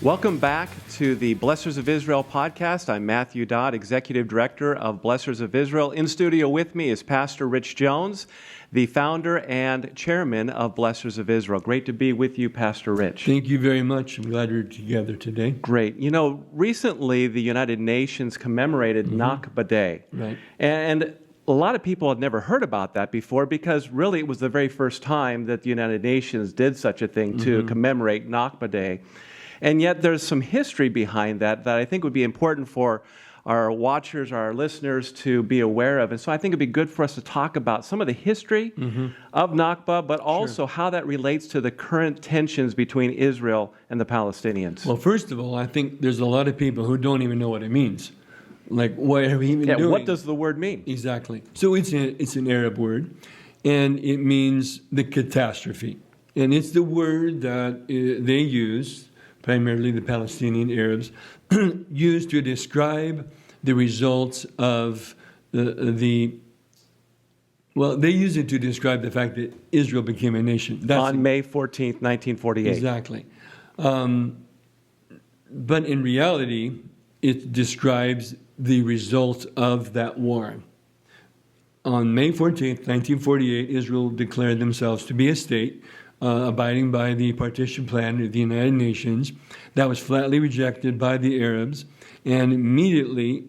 Welcome back to the Blessors of Israel podcast. I'm Matthew Dodd, Executive Director of Blessors of Israel. In studio with me is Pastor Rich Jones, the founder and chairman of Blessors of Israel. Great to be with you, Pastor Rich. Thank you very much. I'm glad we're together today. Great. You know, recently the United Nations commemorated Nakba Day. Right. And a lot of people had never heard about that before because really it was the very first time that the United Nations did such a thing to commemorate Nakba Day. And yet there's some history behind that I think would be important for our watchers, our listeners to be aware of. And so I think it'd be good for us to talk about some of the history of Nakba, but also how that relates to the current tensions between Israel and the Palestinians. Well, first of all, I think there's a lot of people who don't even know what it means. Like, what are we even doing? What does the word mean? Exactly. So it's an Arab word, and it means the catastrophe. And it's the word that they use, primarily the Palestinian Arabs, used to describe the results of they use it to describe the fact that Israel became a nation. On May 14th, 1948. Exactly. But in reality, it describes the result of that war. On May 14th, 1948, Israel declared themselves to be a state, abiding by the partition plan of the United Nations. That was flatly rejected by the Arabs, and immediately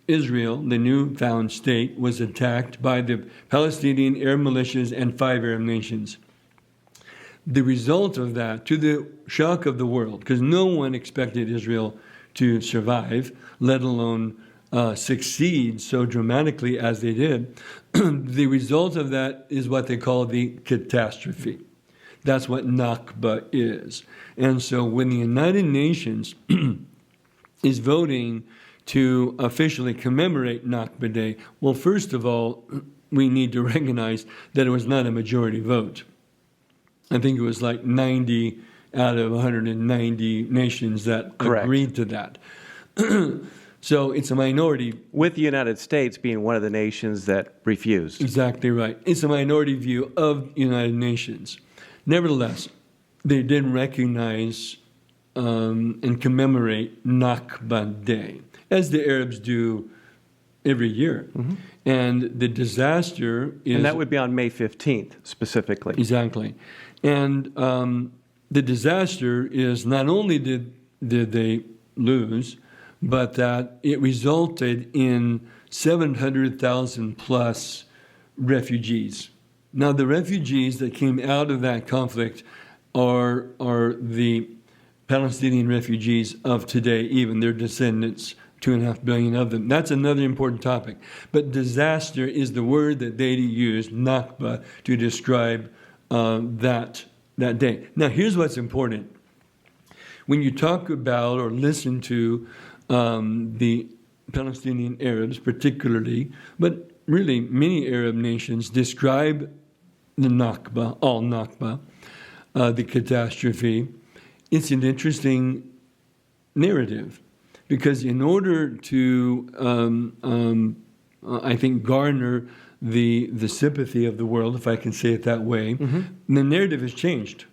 Israel, the newfound state, was attacked by the Palestinian Arab militias and 5 Arab nations. The result of that, to the shock of the world, because no one expected Israel to survive, let alone succeed so dramatically as they did, the result of that is what they call the catastrophe. That's what Nakba is. And so when the United Nations is voting to officially commemorate Nakba Day, well, first of all, we need to recognize that it was not a majority vote. I think it was like 90 out of 190 nations that agreed to that. So it's a minority. With the United States being one of the nations that refused. Exactly right. It's a minority view of the United Nations. Nevertheless, they did recognize and commemorate Nakba Day, as the Arabs do every year. And the disaster is... And that would be on May 15th, specifically. Exactly. And the disaster is not only did they lose, but that it resulted in 700,000 plus refugees. Now, the refugees that came out of that conflict are the Palestinian refugees of today, even their descendants, 2.5 billion of them. That's another important topic. But disaster is the word that they used, Nakba, to describe that day. Now, here's what's important. When you talk about or listen to the Palestinian Arabs particularly, but really many Arab nations describe the Nakba, al-Nakba, the catastrophe. It's an interesting narrative because in order to, I think, garner the sympathy of the world, if I can say it that way, the narrative has changed.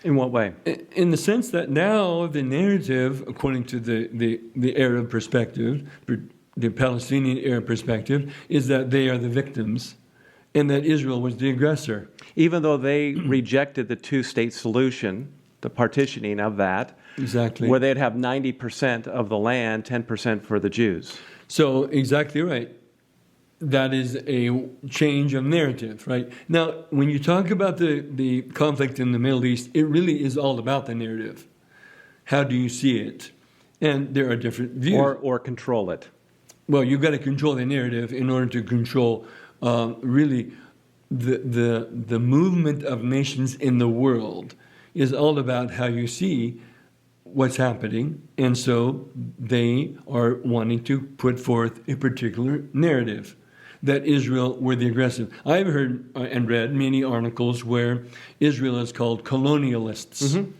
In what way? In the sense that now the narrative, according to the Arab perspective, the Palestinian Arab perspective, is that they are the victims and that Israel was the aggressor. Even though they rejected the two-state solution, the partitioning of that, exactly, where they'd have 90% of the land, 10% for the Jews. So, exactly right. That is a change of narrative, right? Now, when you talk about the conflict in the Middle East, it really is all about the narrative. How do you see it? And there are different views. Or control it. Well, you've got to control the narrative in order to control really the movement of nations in the world is all about how you see what's happening. And so they are wanting to put forth a particular narrative that Israel were the aggressive. I've heard and read many articles where Israel is called colonialists.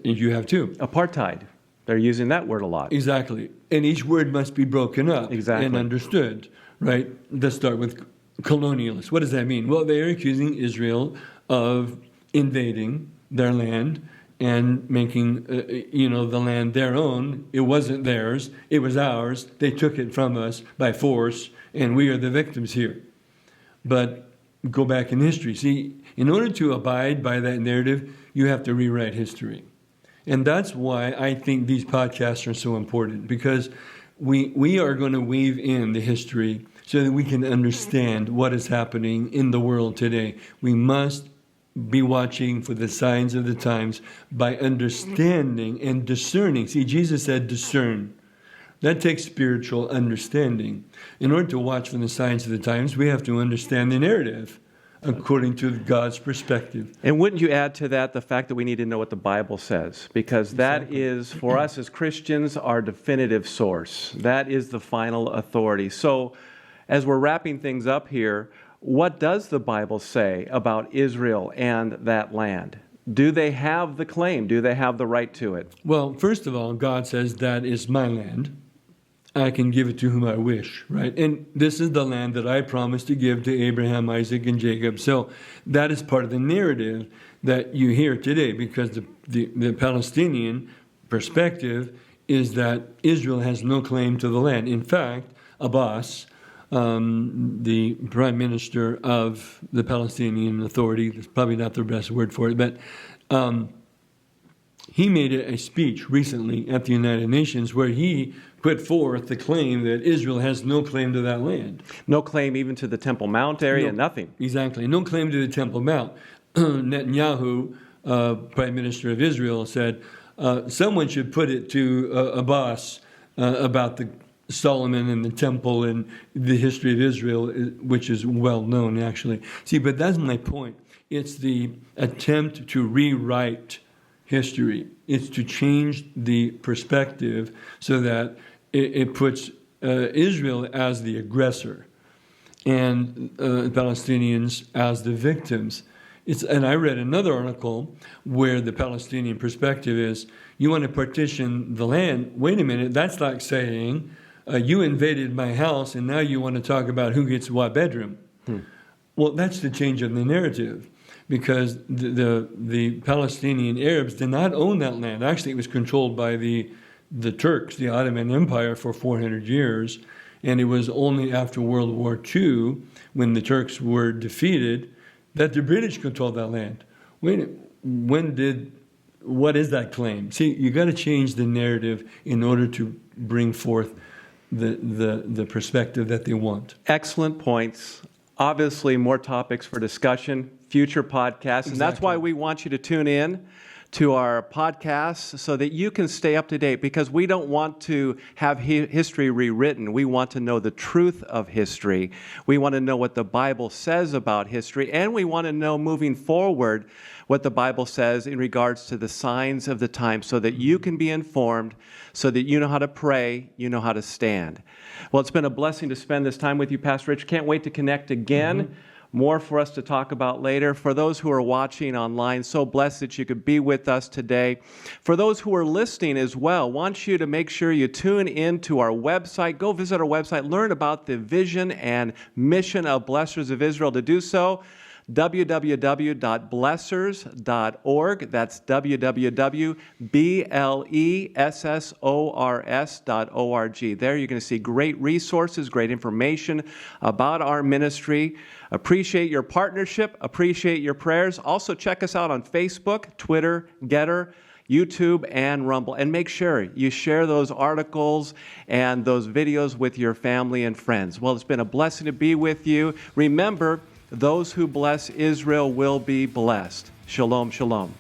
You have too. Apartheid. They're using that word a lot. Exactly. And each word must be broken up and understood, right? Let's start with colonialists. What does that mean? Well, they are accusing Israel of invading their land and making, the land their own. It wasn't theirs. It was ours. They took it from us by force, and we are the victims here. But go back in history. See, in order to abide by that narrative, you have to rewrite history. And that's why I think these podcasts are so important, because we are going to weave in the history so that we can understand what is happening in the world today. We must be watching for the signs of the times by understanding and discerning. See, Jesus said discern. That takes spiritual understanding. In order to watch for the signs of the times, we have to understand the narrative according to God's perspective. And wouldn't you add to that the fact that we need to know what the Bible says? Because that is, for us as Christians, our definitive source. That is the final authority. So as we're wrapping things up here, what does the Bible say about Israel and that land? Do they have the claim? Do they have the right to it? Well, first of all, God says, that is my land. I can give it to whom I wish, right? And this is the land that I promised to give to Abraham, Isaac, and Jacob. So that is part of the narrative that you hear today, because the Palestinian perspective is that Israel has no claim to the land. In fact, Abbas, the prime minister of the Palestinian Authority, that's probably not the best word for it, but he made a speech recently at the United Nations where he put forth the claim that Israel has no claim to that land. No claim even to the Temple Mount area, nothing. Exactly, no claim to the Temple Mount. Netanyahu, prime minister of Israel, said someone should put it to Abbas about the Solomon and the temple and the history of Israel, which is well known, actually. See, but that's my point. It's the attempt to rewrite history. It's to change the perspective so that it puts Israel as the aggressor and Palestinians as the victims. And I read another article where the Palestinian perspective is, you want to partition the land? Wait a minute, that's like saying, you invaded my house and now you want to talk about who gets what bedroom. Well, that's the change of the narrative, because the Palestinian Arabs did not own that land. Actually, it was controlled by the Turks, the Ottoman Empire, for 400 years. And it was only after World War II, when the Turks were defeated, that the British controlled that land. What is that claim? See, you got to change the narrative in order to bring forth the perspective that they want. Excellent points. Obviously, more topics for discussion, future podcasts. And that's why we want you to tune in to our podcasts so that you can stay up to date, because we don't want to have history rewritten. We want to know the truth of history. We want to know what the Bible says about history, and we want to know moving forward what the Bible says in regards to the signs of the time, so that you can be informed, so that you know how to pray, you know how to stand. Well, it's been a blessing to spend this time with you, Pastor Rich. Can't wait to connect again. More for us to talk about later. For those who are watching online, so blessed that you could be with us today. For those who are listening as well, want you to make sure you tune in to our website. Go visit our website, learn about the vision and mission of Blessors of Israel. To do so, www.blessors.org. That's www.blessors.org. There you're going to see great resources, great information about our ministry. Appreciate your partnership. Appreciate your prayers. Also, check us out on Facebook, Twitter, Getter, YouTube, and Rumble. And make sure you share those articles and those videos with your family and friends. Well, it's been a blessing to be with you. Remember, those who bless Israel will be blessed. Shalom, shalom.